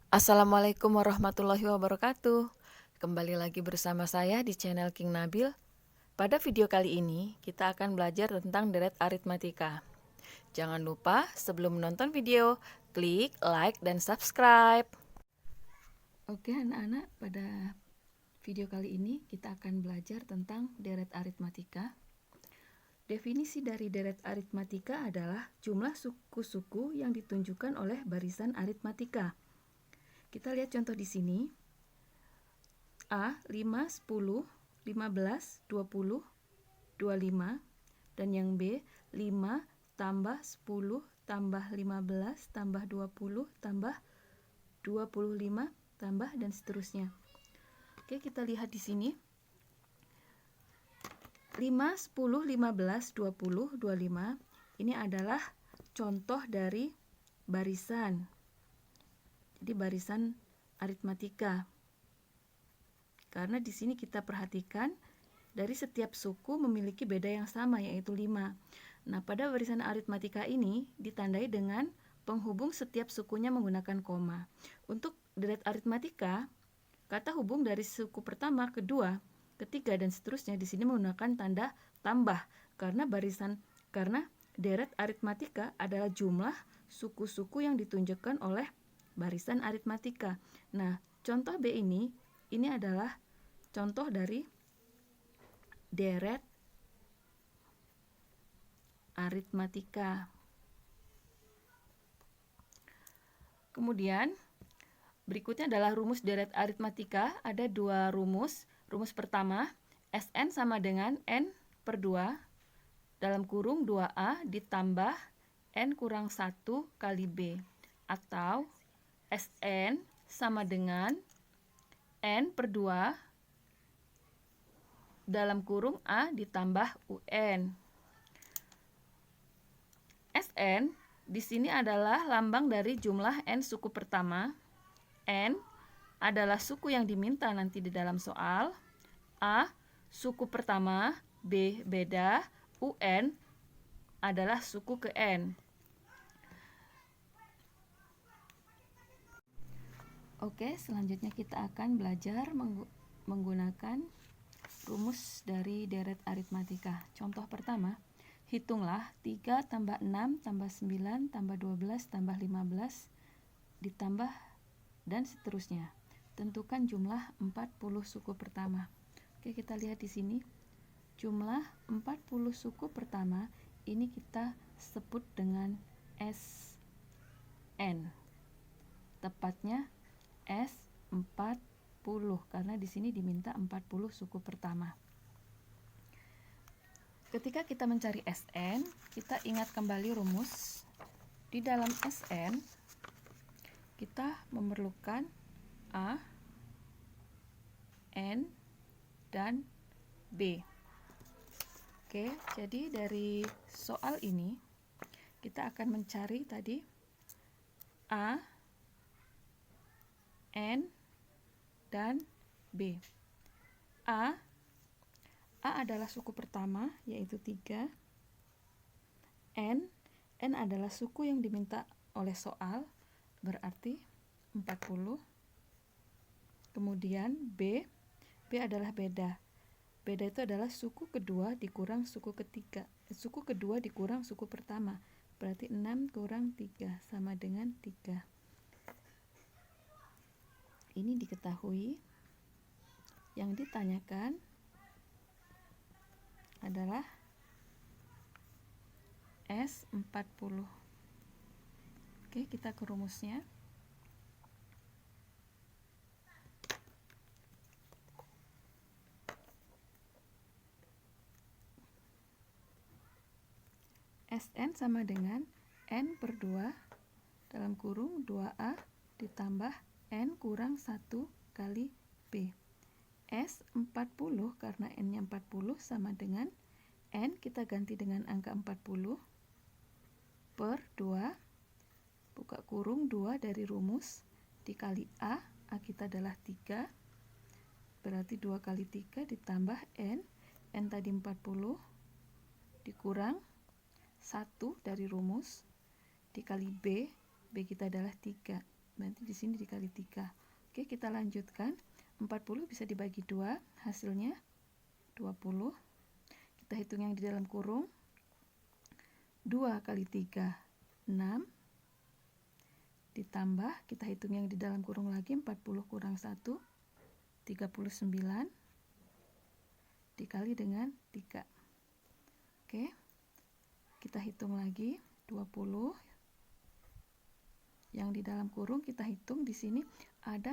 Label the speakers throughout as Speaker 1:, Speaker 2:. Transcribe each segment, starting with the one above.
Speaker 1: Assalamualaikum warahmatullahi wabarakatuh. Kembali lagi bersama saya di channel King Nabil. Pada video kali ini, kita akan belajar tentang deret aritmatika. Jangan lupa sebelum menonton video, klik like dan subscribe. Oke anak-anak, pada video kali ini kita akan belajar tentang deret aritmatika. Definisi dari deret aritmatika adalah jumlah suku-suku yang ditunjukkan oleh barisan aritmatika. Kita lihat contoh di sini. A 5, 10, 15, 20, 25. Dan yang B 5 tambah 10 tambah 15 tambah 20 tambah 25 tambah dan seterusnya. Oke, kita lihat di sini. 5, 10, 15, 20, 25. Ini adalah contoh dari barisan. Jadi barisan aritmatika. Karena di sini kita perhatikan dari setiap suku memiliki beda yang sama, yaitu 5. Nah, pada barisan aritmatika ini ditandai dengan penghubung setiap sukunya menggunakan koma. Untuk deret aritmatika, kata hubung dari suku pertama, kedua, ketiga, dan seterusnya di sini menggunakan tanda tambah karena deret aritmatika adalah jumlah suku-suku yang ditunjukkan oleh barisan aritmatika. Nah, contoh B ini adalah contoh dari deret aritmatika. Kemudian berikutnya adalah rumus deret aritmatika. Ada dua rumus. Rumus pertama, Sn sama dengan N per 2 dalam kurung 2A ditambah N kurang 1 kali B. Atau Sn sama dengan N per 2 dalam kurung A ditambah UN. Sn di sini adalah lambang dari jumlah N suku pertama. N adalah suku yang diminta nanti di dalam soal. A suku pertama, B beda, UN adalah suku ke N. Oke, selanjutnya kita akan belajar menggunakan rumus dari deret aritmatika. Contoh pertama, hitunglah 3 tambah 6 tambah 9 tambah 12 tambah 15 ditambah dan seterusnya. Tentukan jumlah 40 suku pertama. Oke, kita lihat di sini. Jumlah 40 suku pertama ini kita sebut dengan Sn. Tepatnya S40 karena di sini diminta 40 suku pertama. Ketika kita mencari Sn, kita ingat kembali rumus. Di dalam Sn, kita memerlukan A, N, dan B. Oke, jadi dari soal ini, kita akan mencari tadi A, N, dan B. A adalah suku pertama, yaitu 3. N adalah suku yang diminta oleh soal, berarti 40. Kemudian B adalah beda. Beda itu adalah suku kedua dikurang suku ketiga. Suku kedua dikurang suku pertama, berarti 6 kurang 3 sama dengan 3. Ini diketahui. Yang ditanyakan adalah S40. Oke, kita ke rumusnya. Sn sama dengan N per 2 dalam kurung 2A ditambah N kurang 1 kali B. S40 karena N-nya 40 sama dengan N kita ganti dengan angka 40 per 2 buka kurung 2 dari rumus dikali A kita adalah 3 berarti 2 kali 3 ditambah N tadi 40 dikurang 1 dari rumus dikali B kita adalah 3 berarti di sini dikali 3. Oke, kita lanjutkan. 40 bisa dibagi 2, hasilnya 20. Kita hitung yang di dalam kurung. 2 kali 3, 6. Ditambah, kita hitung yang di dalam kurung lagi, 40 kurang 1, 39. Dikali dengan 3. Oke, kita hitung lagi, 20. Yang di dalam kurung kita hitung di sini ada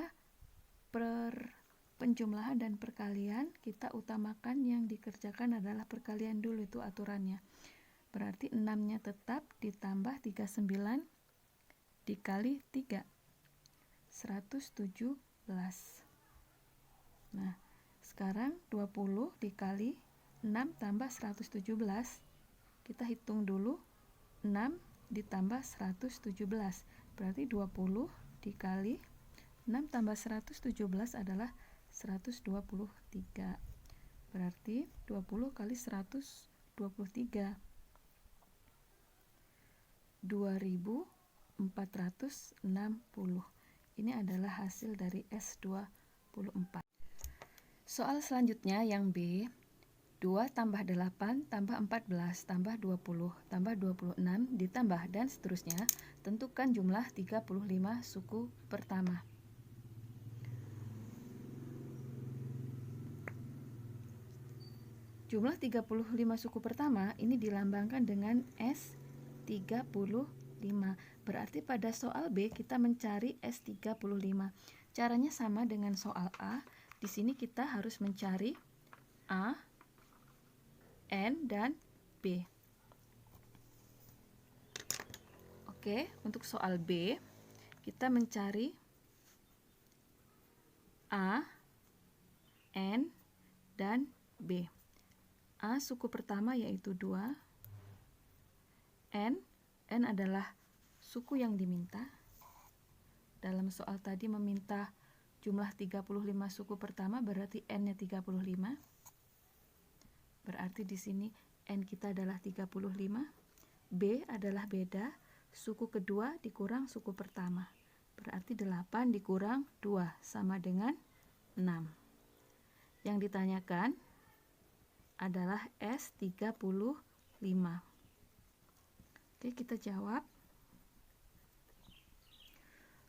Speaker 1: penjumlahan dan perkalian. Kita utamakan yang dikerjakan adalah perkalian dulu, itu aturannya. Berarti 6-nya tetap ditambah 39 dikali 3, 117. Nah, sekarang 20 dikali 6 tambah 117. Kita hitung dulu, 6 ditambah 117. Berarti 20 dikali 6 tambah 117 adalah 123. Berarti 20 kali 123. 2460. Ini adalah hasil dari S24. Soal selanjutnya yang B. 2 tambah 8 tambah 14 tambah 20 tambah 26 ditambah dan seterusnya. Tentukan jumlah 35 suku pertama. Jumlah 35 suku pertama ini dilambangkan dengan S35. Berarti pada soal B kita mencari S35. Caranya sama dengan soal A. Di sini kita harus mencari A, N, dan B. Oke, untuk soal B, kita mencari A, N, dan B. A suku pertama yaitu 2. N adalah suku yang diminta. Dalam soal tadi meminta jumlah 35 suku pertama, berarti N-nya 35. Berarti di sini N kita adalah 35. B adalah beda, suku kedua dikurang suku pertama. Berarti 8 dikurang 2 sama dengan 6. Yang ditanyakan adalah S35. Oke, kita jawab.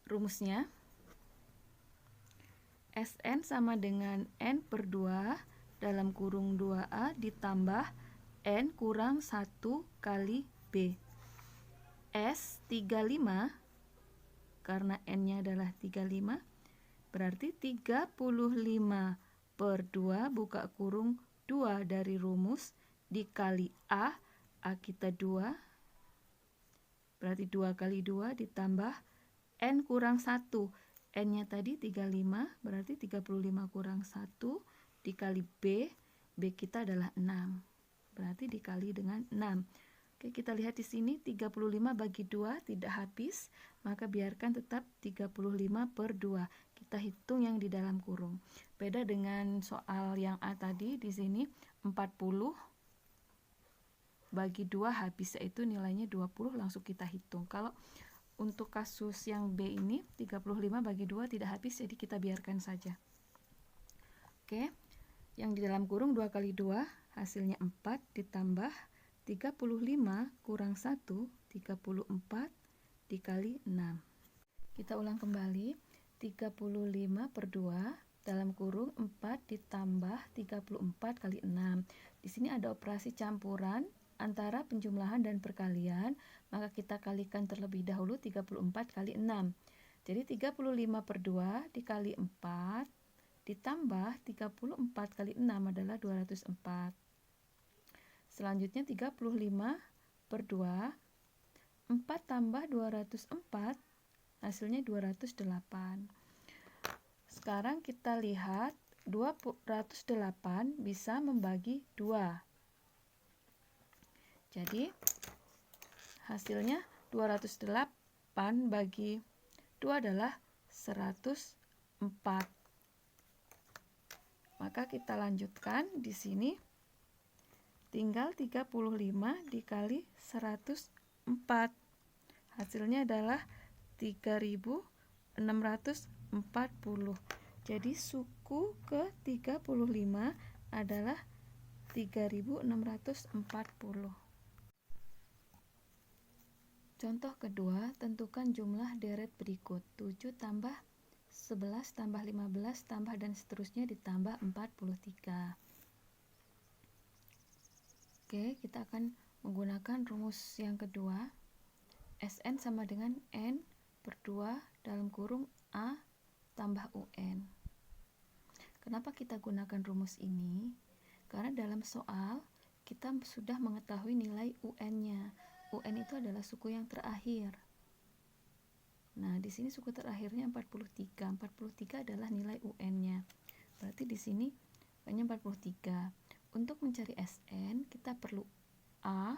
Speaker 1: Rumusnya Sn sama dengan N per 2 dalam kurung 2A ditambah N kurang 1 kali B. S35, karena N-nya adalah 35, berarti 35 per 2 buka kurung 2 dari rumus dikali A kita 2, berarti 2 kali 2 ditambah N kurang 1. N-nya tadi 35, berarti 35 kurang 1 dikali B kita adalah 6. Berarti dikali dengan 6. Oke, kita lihat di sini 35 bagi 2 tidak habis, maka biarkan tetap 35 per 2. Kita hitung yang di dalam kurung. Beda dengan soal yang A tadi, di sini 40 bagi 2 habis, yaitu nilainya 20, langsung kita hitung. Kalau untuk kasus yang B ini 35 bagi 2 tidak habis, jadi kita biarkan saja. Oke, yang di dalam kurung 2 kali 2 hasilnya 4 ditambah 35 kurang 1, 34 dikali 6. Kita ulang kembali, 35 per 2 dalam kurung 4 ditambah 34 kali 6. Di sini ada operasi campuran antara penjumlahan dan perkalian, maka kita kalikan terlebih dahulu 34 kali 6. Jadi 35 per 2 dikali 4 ditambah 34 kali 6 adalah 204. Selanjutnya 35 per 2, 4 tambah 204, hasilnya 208. Sekarang kita lihat 208 bisa membagi 2. Jadi hasilnya 208 bagi 2 adalah 104. Maka kita lanjutkan di sini. Tinggal 35 dikali 104. Hasilnya adalah 3040. 640. Jadi suku ke-35 adalah 3640. Contoh kedua, tentukan jumlah deret berikut. 7 tambah 11 tambah 15 tambah dan seterusnya ditambah 43. Oke, kita akan menggunakan rumus yang kedua. Sn sama dengan N per 2 dalam kurung A tambah UN. Kenapa kita gunakan rumus ini? Karena dalam soal kita sudah mengetahui nilai UN-nya. UN itu adalah suku yang terakhir. Nah, di sini suku terakhirnya 43. 43 adalah nilai UN-nya. Berarti di sini UN-nya 43. Untuk mencari Sn, kita perlu A,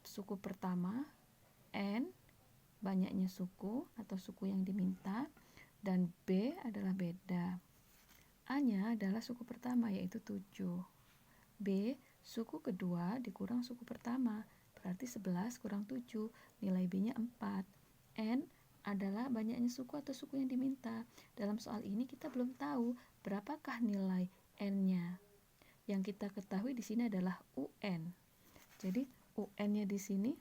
Speaker 1: suku pertama, N, banyaknya suku atau suku yang diminta, dan B adalah beda. A-nya adalah suku pertama, yaitu 7. B, suku kedua dikurang suku pertama, berarti 11 kurang 7, nilai B-nya 4. N adalah banyaknya suku atau suku yang diminta. Dalam soal ini kita belum tahu berapakah nilai N-nya. Yang kita ketahui di sini adalah UN. Jadi UN-nya di sini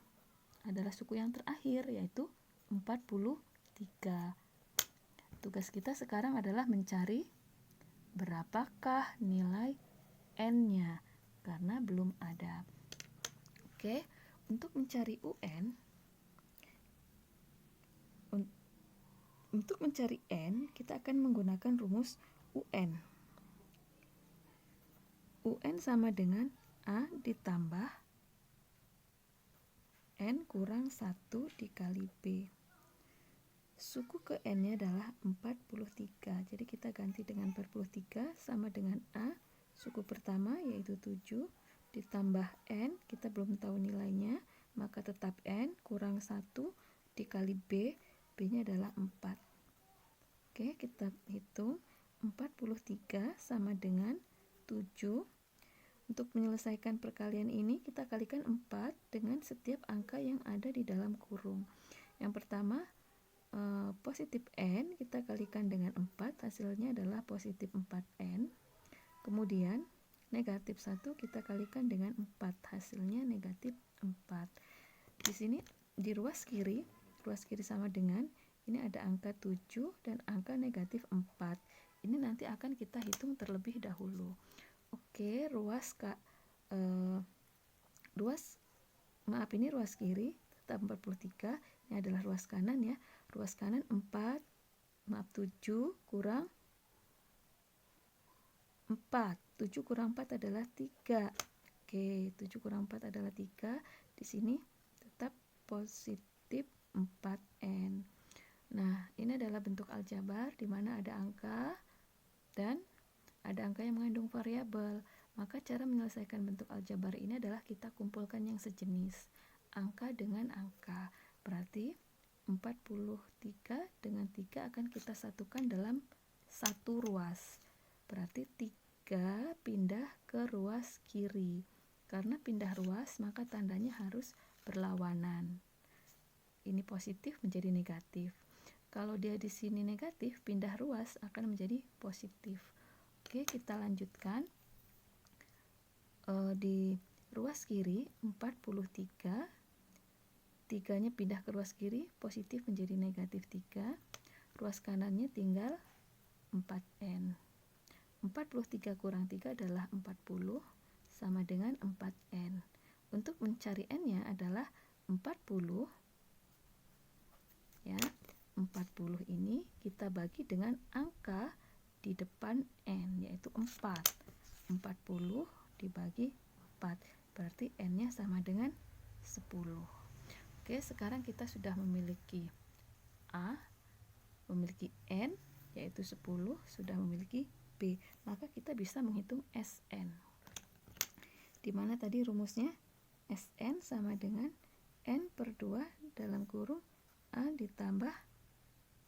Speaker 1: adalah suku yang terakhir, yaitu 43. Tugas kita sekarang adalah mencari berapakah nilai N-nya, karena belum ada. Oke, untuk mencari UN, untuk mencari N, kita akan menggunakan rumus UN. UN sama dengan A ditambah N kurang 1 dikali B. Suku ke N-nya adalah 43. Jadi kita ganti dengan 43 sama dengan A, suku pertama yaitu 7, ditambah N, kita belum tahu nilainya, maka tetap N kurang 1 dikali B, B-nya adalah 4. Oke, kita hitung 43 sama dengan 7. Untuk menyelesaikan perkalian ini, kita kalikan 4 dengan setiap angka yang ada di dalam kurung. Yang pertama, positif N, kita kalikan dengan 4, hasilnya adalah positif 4N. Kemudian, negatif 1 kita kalikan dengan 4, hasilnya negatif 4. Di sini, di ruas kiri sama dengan, ini ada angka 7 dan angka negatif 4. Ini nanti akan kita hitung terlebih dahulu. Oke, ruas ini ruas kiri tetap 43. Ini adalah ruas kanan ya. Ruas kanan 7 kurang 4. 7 kurang 4 adalah 3. Oke, 7 kurang 4 adalah 3. Di sini tetap positif 4N. Nah, ini adalah bentuk aljabar di mana ada angka dan ada angka yang mengandung variabel. Maka cara menyelesaikan bentuk aljabar ini adalah kita kumpulkan yang sejenis, angka dengan angka. Berarti 43 dengan 3 akan kita satukan dalam satu ruas. Berarti 3 pindah ke ruas kiri. Karena pindah ruas, maka tandanya harus berlawanan. Ini positif menjadi negatif. Kalau dia di sini negatif, pindah ruas akan menjadi positif. Oke, kita lanjutkan. Di ruas kiri 43, 3-nya pindah ke ruas kiri, positif menjadi negatif 3. Ruas kanannya tinggal 4N. 43 kurang 3 adalah 40, sama dengan 4N. Untuk mencari N-nya adalah 40. Ya, 40 ini kita bagi dengan angka di depan N, yaitu 4. 40 dibagi 4, berarti N-nya sama dengan 10. Oke, sekarang kita sudah memiliki A, memiliki N, yaitu 10, sudah memiliki B. Maka kita bisa menghitung Sn. Di mana tadi rumusnya? Sn sama dengan N per 2 dalam kurung A ditambah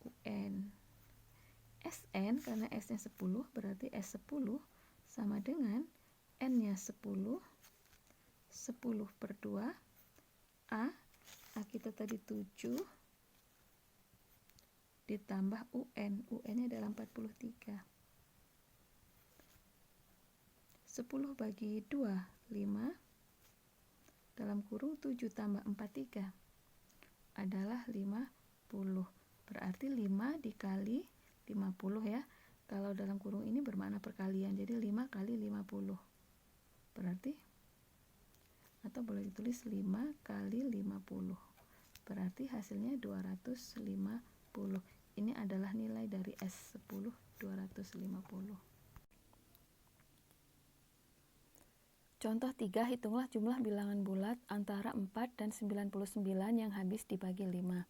Speaker 1: UN. Sn karena S-nya 10, berarti S10 sama dengan N-nya 10, 10 per 2, A kita tadi 7, ditambah UN. UN-nya adalah 43. 10 bagi 2, 5. Dalam kurung 7 tambah 43 adalah 50. Berarti 5 dikali 50 ya. Kalau dalam kurung ini bermakna perkalian, jadi 5 kali 50. Berarti, atau boleh ditulis 5 kali 50. Berarti hasilnya 250. Ini adalah nilai dari S10, 250. Contoh 3, hitunglah jumlah bilangan bulat antara 4 dan 99 yang habis dibagi 5.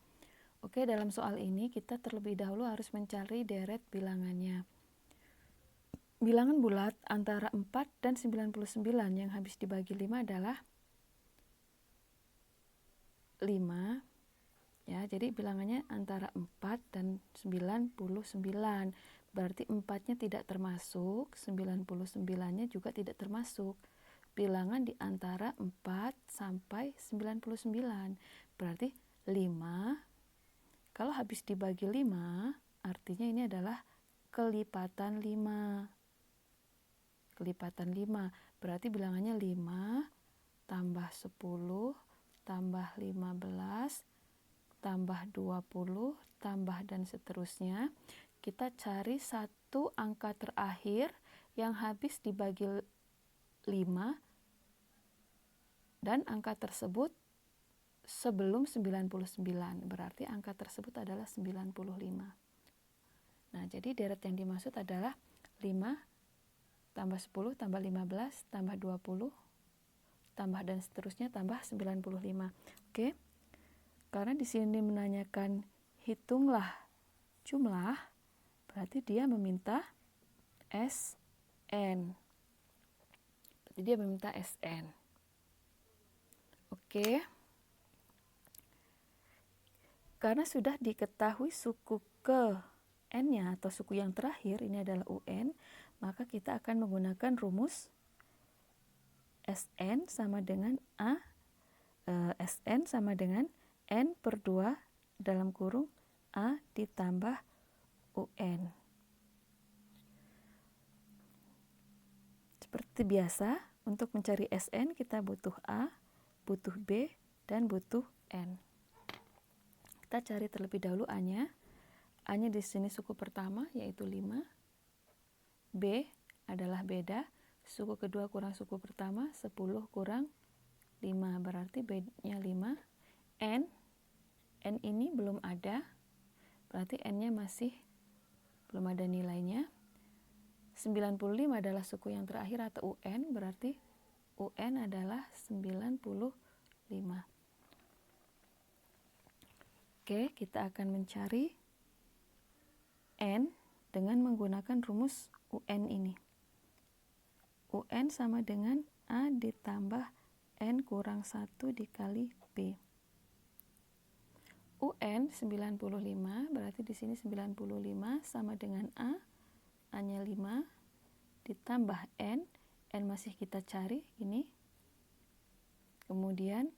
Speaker 1: Oke, dalam soal ini kita terlebih dahulu harus mencari deret bilangannya. Bilangan bulat antara 4 dan 99 yang habis dibagi 5 adalah 5. Ya, jadi bilangannya antara 4 dan 99. Berarti 4-nya tidak termasuk, 99-nya juga tidak termasuk. Bilangan di antara 4 sampai 99. Berarti 5. Kalau habis dibagi 5, artinya ini adalah kelipatan 5. Kelipatan 5. Berarti bilangannya 5 tambah 10 tambah 15 tambah 20 tambah dan seterusnya. Kita cari satu angka terakhir yang habis dibagi 5 dan angka tersebut sebelum 99, berarti angka tersebut adalah 95. Nah, jadi deret yang dimaksud adalah 5 tambah 10 tambah 15 tambah 20 tambah dan seterusnya tambah 95. Oke. Karena di sini menanyakan hitunglah jumlah, berarti dia meminta SN. Berarti dia meminta SN. Oke. Karena sudah diketahui suku ke N-nya atau suku yang terakhir, ini adalah UN, maka kita akan menggunakan rumus SN sama dengan SN sama dengan N per 2 dalam kurung A ditambah UN. Seperti biasa, untuk mencari SN kita butuh A, butuh B, dan butuh N. Kita cari terlebih dahulu A-nya. A-nya di sini suku pertama yaitu 5. B adalah beda. Suku kedua kurang suku pertama 10 kurang 5, berarti B-nya 5. N ini belum ada. Berarti N-nya masih belum ada nilainya. 95 adalah suku yang terakhir atau UN, berarti UN adalah 95. Oke, kita akan mencari N dengan menggunakan rumus UN ini. UN sama dengan A ditambah N kurang 1 dikali B. UN 95, berarti di sini 95 sama dengan A-nya 5 ditambah N masih kita cari ini. Kemudian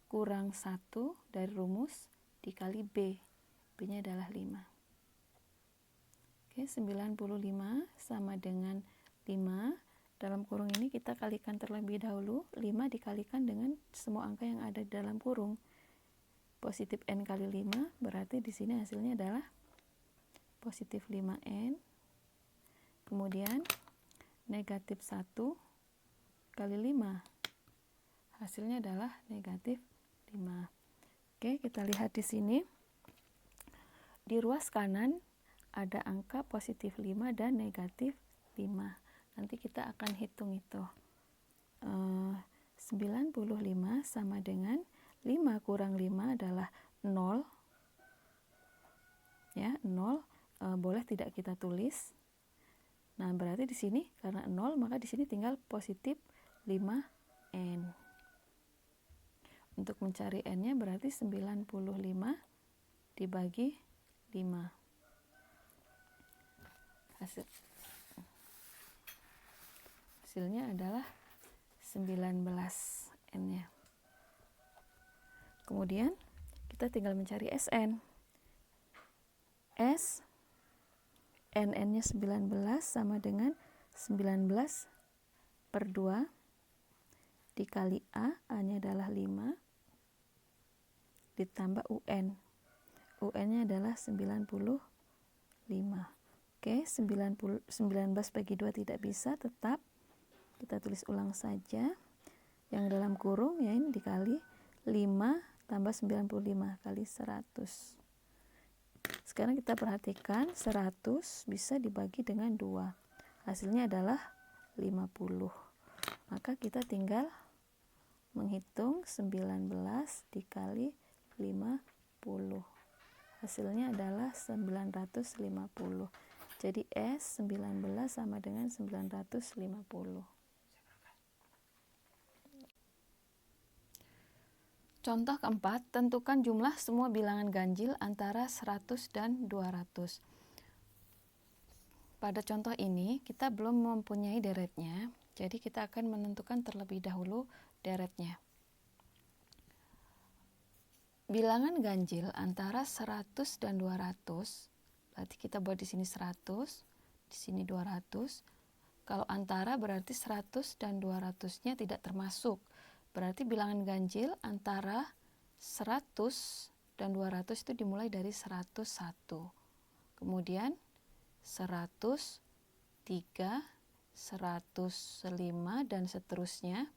Speaker 1: kurang 1 dari rumus dikali B. B-nya adalah 5. Oke, 95 sama dengan 5. Dalam kurung ini kita kalikan terlebih dahulu. 5 dikalikan dengan semua angka yang ada di dalam kurung. Positif N kali 5, berarti di sini hasilnya adalah positif 5N. Kemudian negatif 1 kali 5. Hasilnya adalah negatif 5. Oke, kita lihat di sini. Di ruas kanan ada angka positif 5 dan negatif 5. Nanti kita akan hitung itu. 95 sama dengan 5 kurang 5 adalah 0. Ya, 0 boleh tidak kita tulis. Nah, berarti di sini karena 0 maka di sini tinggal positif 5N. Untuk mencari N-nya berarti 95 dibagi 5. Hasilnya adalah 19 N-nya. Kemudian kita tinggal mencari SN.
Speaker 2: S N-nya 19 sama dengan 19 per 2 dikali A-nya adalah 5 ditambah UN-nya adalah 95. Oke, 19 bagi 2 tidak bisa, tetap kita tulis ulang saja. Yang dalam kurung ya ini dikali 5 tambah 95 kali 100. Sekarang kita perhatikan 100 bisa dibagi dengan 2. Hasilnya adalah 50. Maka kita tinggal menghitung 19 dikali 50. Hasilnya adalah 950. Jadi S 19 sama dengan 950.
Speaker 1: Contoh keempat, tentukan jumlah semua bilangan ganjil antara 100 dan 200. Pada contoh ini, kita belum mempunyai deretnya, jadi kita akan menentukan terlebih dahulu deretnya. Bilangan ganjil antara 100 dan 200, berarti kita buat di sini 100, di sini 200. Kalau antara berarti 100 dan 200-nya tidak termasuk. Berarti bilangan ganjil antara 100 dan 200 itu dimulai dari 101. Kemudian 100, 3, 105 dan seterusnya.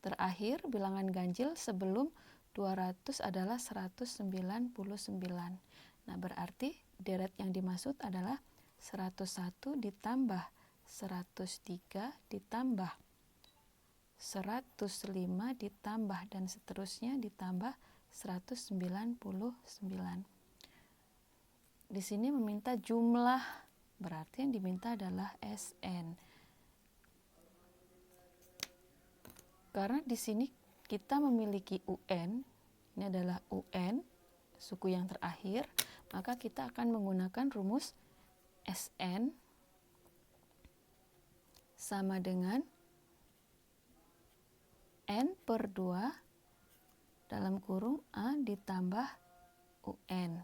Speaker 1: Terakhir bilangan ganjil sebelum 200 adalah 199. Nah, berarti deret yang dimaksud adalah 101 ditambah 103 ditambah 105 ditambah dan seterusnya ditambah 199. Di sini meminta jumlah, berarti yang diminta adalah SN. Karena di sini kita memiliki UN, ini adalah UN, suku yang terakhir, maka kita akan menggunakan rumus SN sama dengan N per 2 dalam kurung A ditambah UN.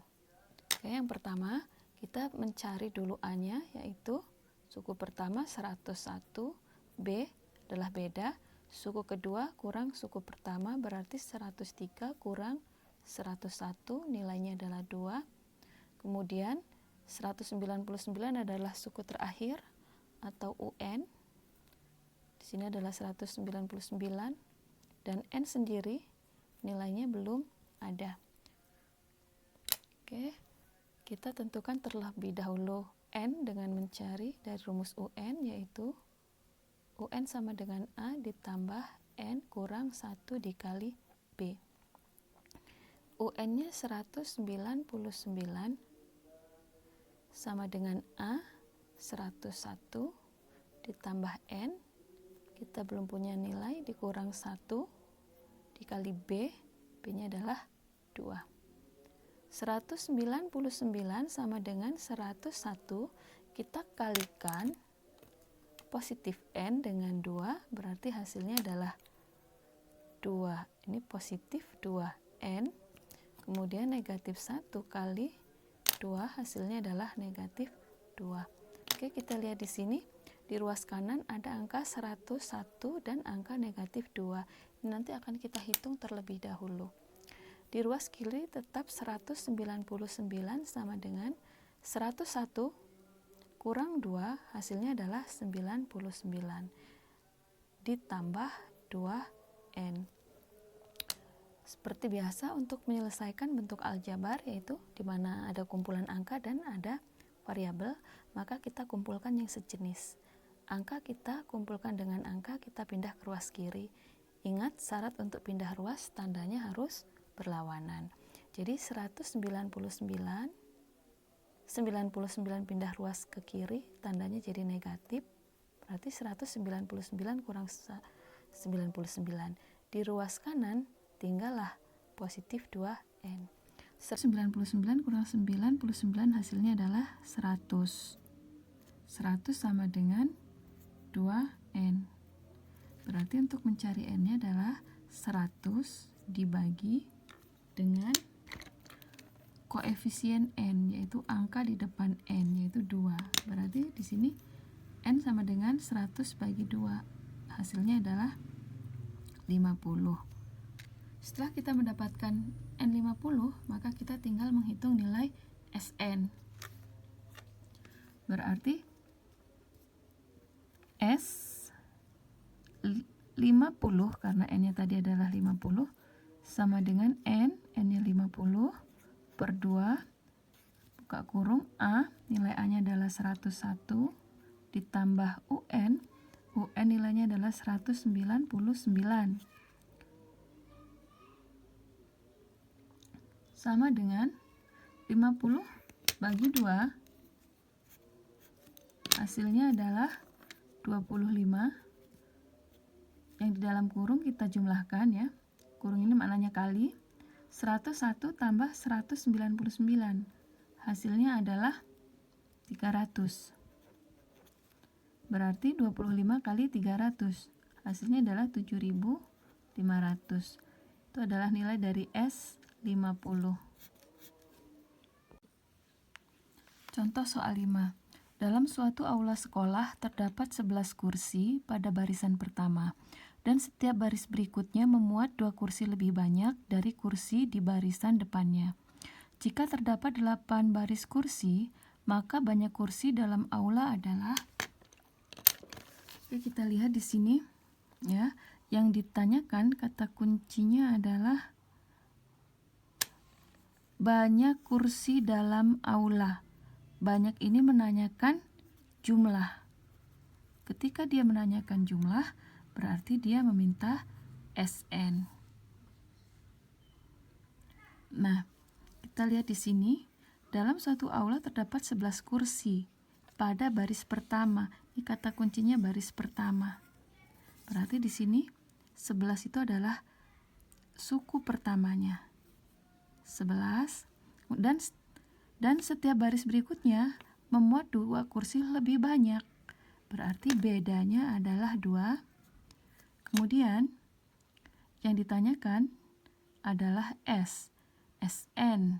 Speaker 1: Oke, yang pertama kita mencari dulu A-nya, yaitu suku pertama 101, B adalah beda, suku kedua kurang suku pertama berarti 103 kurang 101, nilainya adalah 2. Kemudian 199 adalah suku terakhir atau UN. Di sini adalah 199 dan N sendiri nilainya belum ada. Oke, kita tentukan terlebih dahulu N dengan mencari dari rumus UN, yaitu UN sama dengan A ditambah N kurang 1 dikali B. UN-nya 199 sama dengan A 101 ditambah N, kita belum punya nilai, dikurang 1 dikali B, B-nya adalah 2. 199 sama dengan 101, kita kalikan positif N dengan 2, berarti hasilnya adalah 2. Ini positif 2N, kemudian negatif 1 kali 2, hasilnya adalah negatif 2. Oke, kita lihat di sini. Di ruas kanan ada angka 101 dan angka negatif 2. Ini nanti akan kita hitung terlebih dahulu. Di ruas kiri tetap 199 sama dengan 101 kurang 2, hasilnya adalah 99 ditambah 2N. Seperti biasa untuk menyelesaikan bentuk aljabar, yaitu di mana ada kumpulan angka dan ada variabel, maka kita kumpulkan yang sejenis. Angka kita kumpulkan dengan angka, kita pindah ke ruas kiri. Ingat, syarat untuk pindah ruas tandanya harus berlawanan. Jadi 99 pindah ruas ke kiri, tandanya jadi negatif. Berarti 199 kurang 99. Di ruas kanan tinggallah positif 2N. 99 kurang 99 hasilnya adalah 100. 100 sama dengan 2N. Berarti untuk mencari N-nya adalah 100 dibagi dengan
Speaker 2: koefisien n, yaitu angka di depan n, yaitu 2. Berarti di sini n sama dengan 100 bagi 2. Hasilnya adalah 50. Setelah kita mendapatkan N50, maka kita tinggal menghitung nilai Sn. Berarti S 50, karena N-nya tadi adalah 50, sama dengan N-nya 50 per 2, buka kurung, A, nilai A-nya adalah 101, ditambah UN nilainya adalah 199. Sama dengan 50 bagi 2, hasilnya adalah 25. Yang di dalam kurung kita jumlahkan ya. Kurung ini maknanya kali. 101 tambah 199. Hasilnya adalah 300. Berarti 25 kali 300. Hasilnya adalah 7.500. Itu adalah nilai dari S50. Contoh soal 5. Dalam suatu aula sekolah terdapat 11 kursi pada barisan pertama, dan setiap baris berikutnya memuat 2 kursi lebih banyak dari kursi di barisan depannya. Jika terdapat 8 baris kursi, maka banyak kursi dalam aula adalah... Oke, kita lihat di sini ya, yang ditanyakan kata kuncinya adalah banyak kursi dalam aula. Banyak ini menanyakan jumlah. Ketika dia menanyakan jumlah, berarti dia meminta Sn. Nah, kita lihat di sini, dalam suatu aula terdapat 11 kursi pada baris pertama. Ini kata kuncinya baris pertama. Berarti di sini 11 itu adalah suku pertamanya. 11 dan setiap baris berikutnya memuat 2 kursi lebih banyak. Berarti bedanya adalah 2. Kemudian yang ditanyakan adalah Sn.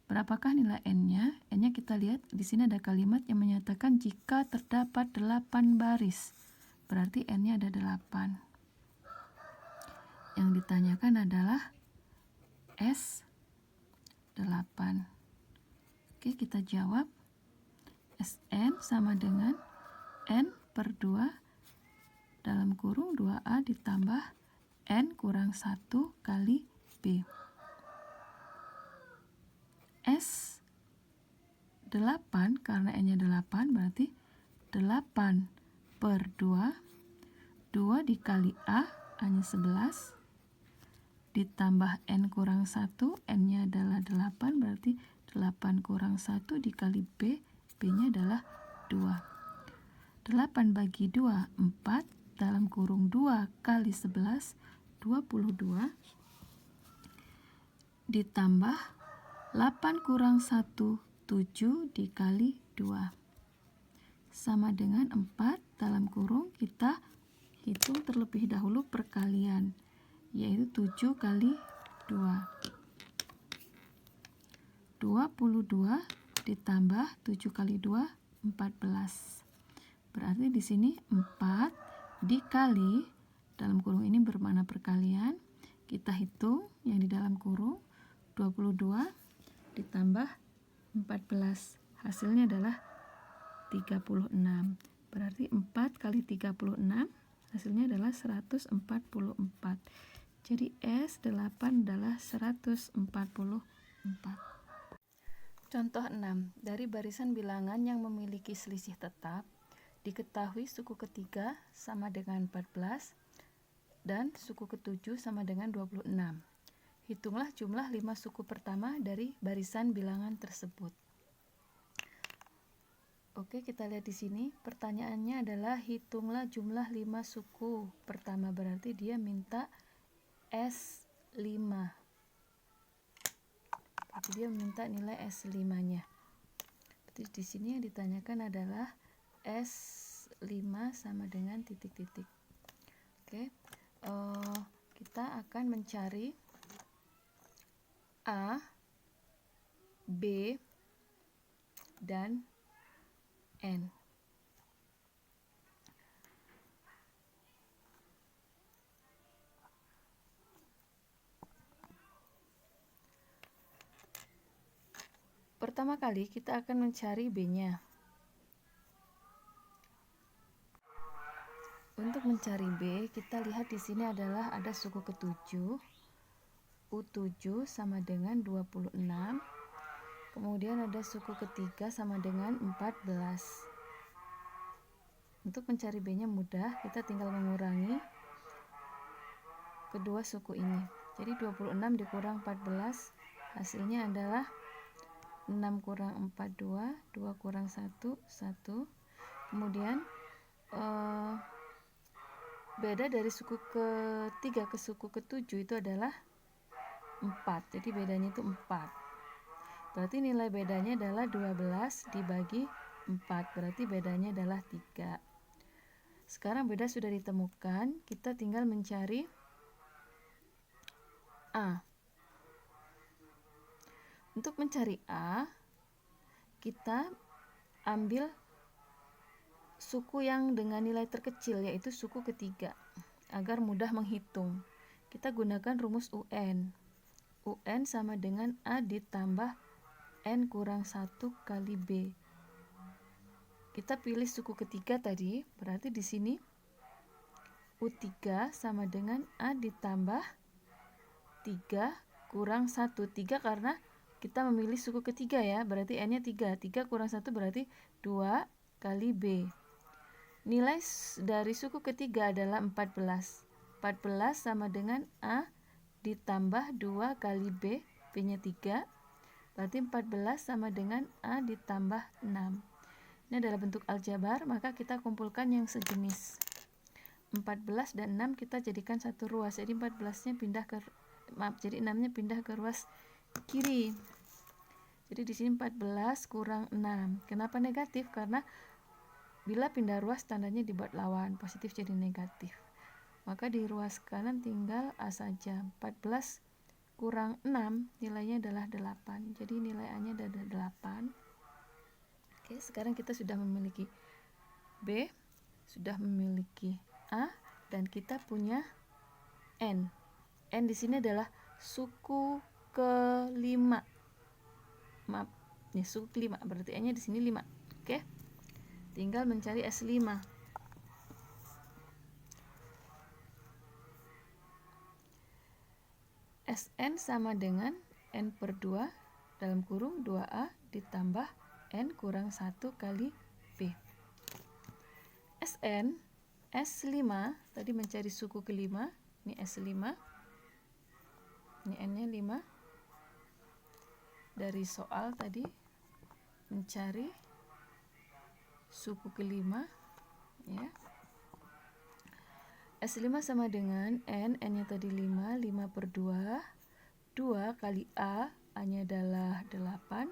Speaker 2: Berapakah nilai N-nya? N-nya kita lihat di sini ada kalimat yang menyatakan jika terdapat 8 baris. Berarti N-nya ada 8. Yang ditanyakan adalah S8. Oke, kita jawab. Sn sama dengan N per 2 dalam kurung 2A ditambah N kurang 1 kali B. S8 karena N-nya 8 berarti 8 per 2. 2 dikali A-nya 11 ditambah N kurang 1, N-nya adalah 8, berarti 8 kurang 1 dikali B, B-nya adalah 2. 8 bagi 2, 4, dalam kurung 2 kali 11, 22, ditambah 8 kurang 1, 7 dikali 2. Sama dengan 4, dalam kurung kita hitung terlebih dahulu perkalian, yaitu 7 kali 2. 22 ditambah 7 kali 2, 14. Berarti di sini 4 dikali, dalam kurung ini bermakna perkalian, kita hitung yang di dalam kurung, 22 ditambah 14. Hasilnya adalah 36. Berarti 4 kali 36, hasilnya adalah 144. Jadi S8 adalah 144. Contoh 6. Dari barisan bilangan yang memiliki selisih tetap, diketahui suku ketiga sama dengan 14 dan suku ketujuh sama dengan 26. Hitunglah jumlah 5 suku pertama dari barisan bilangan tersebut. Oke, kita lihat di sini. Pertanyaannya adalah hitunglah jumlah 5 suku pertama, berarti dia minta S5. Jadi dia meminta nilai S5-nya. Berarti di sini yang ditanyakan adalah S5 sama dengan titik-titik. Oke, kita akan mencari A, B, dan N. Pertama kali kita akan mencari B-nya. Untuk mencari B, kita lihat di sini adalah ada suku ke-7. U7 sama dengan 26. Kemudian ada suku ketiga sama dengan 14. Untuk mencari B-nya mudah, kita tinggal mengurangi kedua suku ini. Jadi 26 dikurang 14, hasilnya adalah 6 kurang 4, 2, 2 kurang 1, 1. Kemudian beda dari suku ketiga ke suku ke-7 itu adalah 4. Jadi bedanya itu 4. Berarti nilai bedanya adalah 12 dibagi 4. Berarti bedanya adalah 3. Sekarang beda sudah ditemukan, kita tinggal mencari A. Untuk mencari A, kita ambil suku yang dengan nilai terkecil, yaitu suku ketiga, agar mudah menghitung. Kita gunakan rumus UN. UN sama dengan A ditambah N kurang 1 kali B. Kita pilih suku ketiga tadi, berarti di sini U3 sama dengan A ditambah 3 kurang 1. 3 karena kita memilih suku ketiga ya, berarti N-nya 3. 3 kurang 1 berarti 2 kali B. Nilai dari suku ketiga adalah 14. 14 sama dengan A ditambah 2 kali B, B-nya 3. Berarti 14 sama dengan A ditambah 6. Ini adalah bentuk aljabar, maka kita kumpulkan yang sejenis. 14 dan 6 kita jadikan satu ruas. Jadi 14-nya pindah ke jadi 6-nya pindah ke ruas kiri. Jadi di sini 14 kurang 6. Kenapa negatif? Karena bila pindah ruas tandanya dibuat lawan, positif jadi negatif. Maka di ruas kanan tinggal A saja. 14 kurang 6 nilainya adalah 8. Jadi nilai A-nya adalah 8. Oke, sekarang kita sudah memiliki B, sudah memiliki A, dan kita punya N. N di sini adalah suku kelima. Maaf, nih suku kelima, berarti N-nya di sini 5. Oke. Tinggal mencari S5. Sn sama dengan N per 2 dalam kurung 2A ditambah N kurang 1 kali B. Sn S5 tadi mencari suku kelima, ini S5, ini N-nya 5. Dari soal tadi mencari suku kelima ya. S5 sama dengan N-nya tadi 5, 5 per 2, 2 kali A, A-nya adalah 8,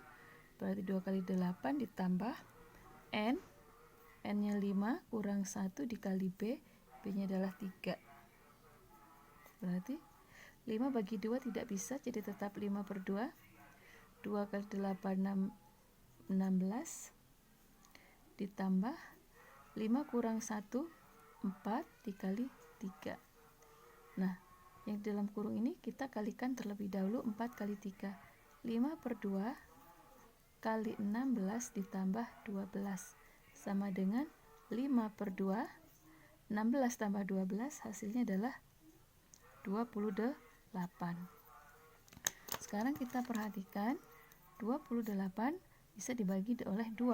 Speaker 2: berarti 2 kali 8 ditambah N, N-nya 5 kurang 1 dikali B, B-nya adalah 3. Berarti 5 bagi 2 tidak bisa, jadi tetap 5 per 2, 2 kali 8, 16, ditambah 5 kurang 1, 4 dikali 3. Nah, yang dalam kurung ini kita kalikan terlebih dahulu 4 kali 3. 5 per 2 kali 16 ditambah 12 sama dengan 5 per 2. 16 tambah 12 hasilnya adalah 28. Sekarang kita perhatikan 28 bisa dibagi oleh 2.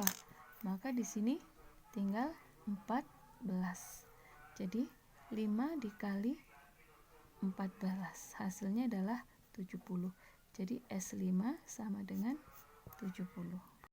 Speaker 2: Maka di sini tinggal 14. Jadi 5 dikali 14 hasilnya adalah 70. Jadi S5 sama dengan 70.